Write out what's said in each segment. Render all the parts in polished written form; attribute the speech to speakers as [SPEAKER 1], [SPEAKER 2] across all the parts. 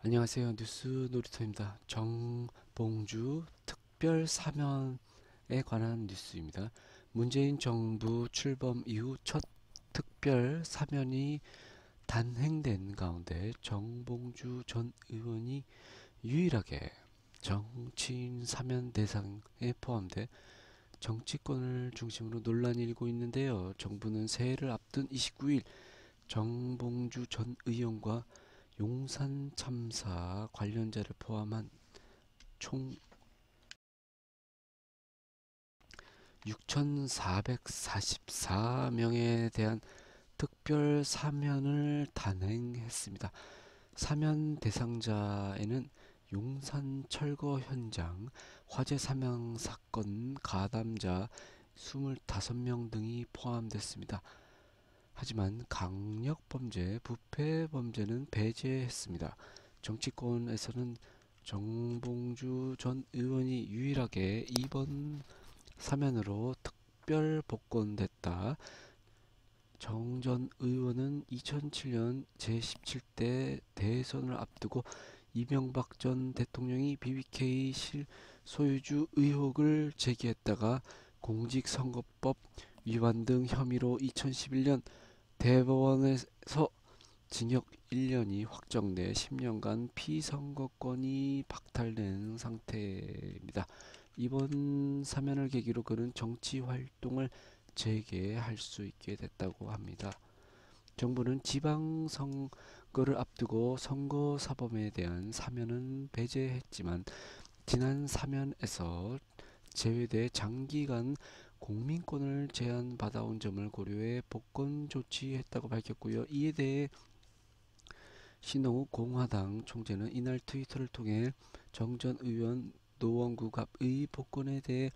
[SPEAKER 1] 안녕하세요. 뉴스 놀이터입니다. 정봉주 특별 사면에 관한 뉴스입니다. 문재인 정부 출범 이후 첫 특별 사면이 단행된 가운데 정봉주 전 의원이 유일하게 정치인 사면 대상에 포함돼 정치권을 중심으로 논란이 일고 있는데요. 정부는 새해를 앞둔 29일 정봉주 전 의원과 용산 참사 관련자를 포함한 총 6,444명에 대한 특별 사면을 단행했습니다. 사면 대상자에는 용산 철거 현장 화재 사망 사건 가담자 25명 등이 포함됐습니다. 하지만 강력범죄, 부패범죄는 배제했습니다. 정치권에서는 정봉주 전 의원이 유일하게 이번 사면으로 특별 복권됐다. 정 전 의원은 2007년 제17대 대선을 앞두고 이명박 전 대통령이 BBK 실소유주 의혹을 제기했다가 공직선거법 위반 등 혐의로 2011년 대법원에서 징역 1년이 확정돼 10년간 피선거권이 박탈된 상태입니다. 이번 사면을 계기로 그는 정치 활동을 재개할 수 있게 됐다고 합니다. 정부는 지방선거를 앞두고 선거사범에 대한 사면은 배제했지만 지난 사면에서 제외돼 장기간 공민권을 제한받아온 점을 고려해 복권 조치했다고 밝혔고요. 이에 대해 신동욱 공화당 총재는 이날 트위터를 통해 정 전 의원 노원구 갑의 복권에 대해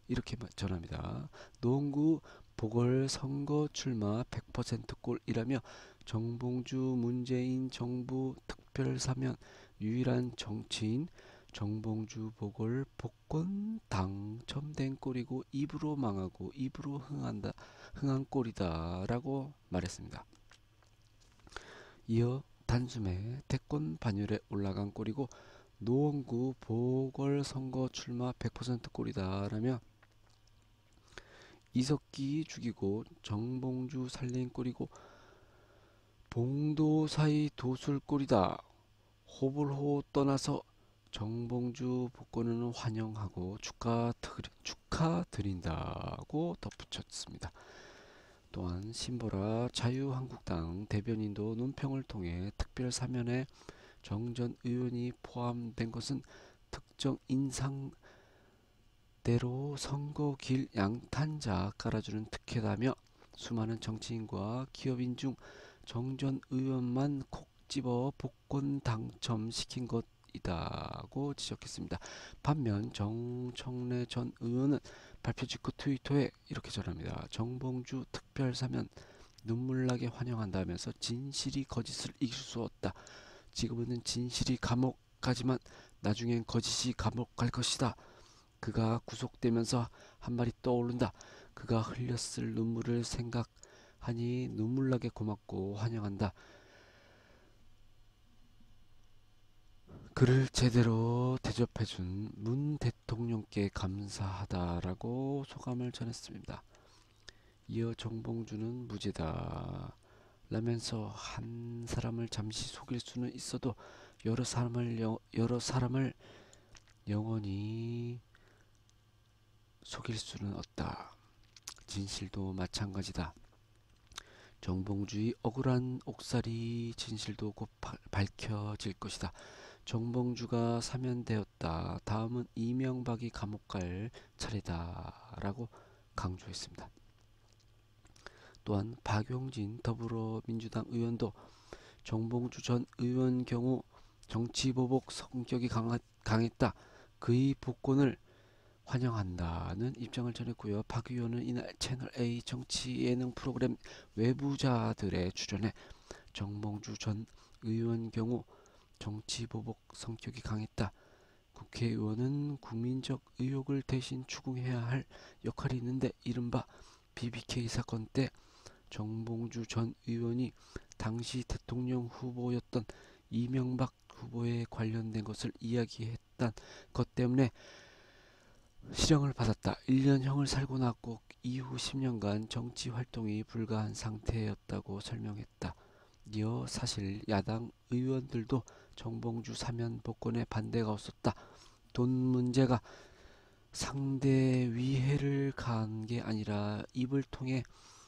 [SPEAKER 1] 이렇게 전합니다. 노원구 보궐선거 출마 100% 꼴이라며 정봉주 문재인 정부 특별사면 유일한 정치인 정봉주 보궐 복권 당첨된 꼴이고 입으로 망하고 입으로 흥한 꼴이다 라고 말했습니다. 이어 단숨에 대권 반열에 올라간 꼴이고 노원구 보궐선거 출마 100% 꼴이다라며 이석기 죽이고 정봉주 살린 꼴이고 봉도사의 도술 꼴이다. 호불호 떠나서 정봉주 복권은 환영하고 축하드린다고 덧붙였습니다. 또한 신보라 자유한국당 대변인도 논평을 통해 특별 사면에 정 전 의원이 포함된 것은 특정 인상대로 선거 길 양탄자 깔아주는 특혜다며 수많은 정치인과 기업인 중 정 전 의원만 콕 집어 복권 당첨시킨 것이다고 지적했습니다. 반면 정청래 전 의원은 발표 직후 트위터에 이렇게 전합니다. 정봉주 특별사면 눈물나게 환영한다면서 진실이 거짓을 이길 수 없다. 지금은 진실이 감옥 가지만 나중엔 거짓이 감옥 갈 것이다. 그가 구속되면서 한 말이 떠오른다. 그가 흘렸을 눈물을 생각하니 눈물나게 고맙고 환영한다. 그를 제대로 대접해준 문 대통령께 감사하다라고 소감을 전했습니다. 이어 정봉주는 무죄다 라면서 한 사람을 잠시 속일 수는 있어도 여러 사람을 영원히 속일 수는 없다. 진실도 마찬가지다. 정봉주의 억울한 옥살이 진실도 곧 밝혀질 것이다. 정봉주가 사면되었다. 다음은 이명박이 감옥 갈 차례다 라고 강조했습니다. 또한 박용진 더불어민주당 의원도 정봉주 전 의원 경우 정치보복 성격이 강했다. 그의 복권을 환영한다는 입장을 전했고요. 박 의원은 이날 채널A 정치 예능 프로그램 외부자들에 출연해 정봉주 전 의원 경우 정치보복 성격이 강했다. 국회의원은 국민적 의혹을 대신 추궁해야 할 역할이 있는데 이른바 BBK 사건 때 정봉주 전 의원이 당시 대통령 후보였던 이명박 후보에 관련된 것을 이야기했던 것 때문에 실형을 받았다. 1년형을 살고 났고 이후 10년간 정치 활동이 불가한 상태였다고 설명했다. 이어 사실 야당 의원들도 정봉주 사면 복권에 반대가 없었다. 돈 문제가 상대 위해를 가한 게 아니라 입을 통해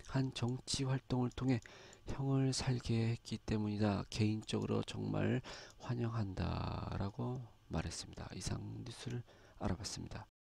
[SPEAKER 1] 한 정치 활동을 통해 형을 살게 했기 때문이다. 개인적으로 정말 환영한다라고 말했습니다. 이상 뉴스를 알아봤습니다.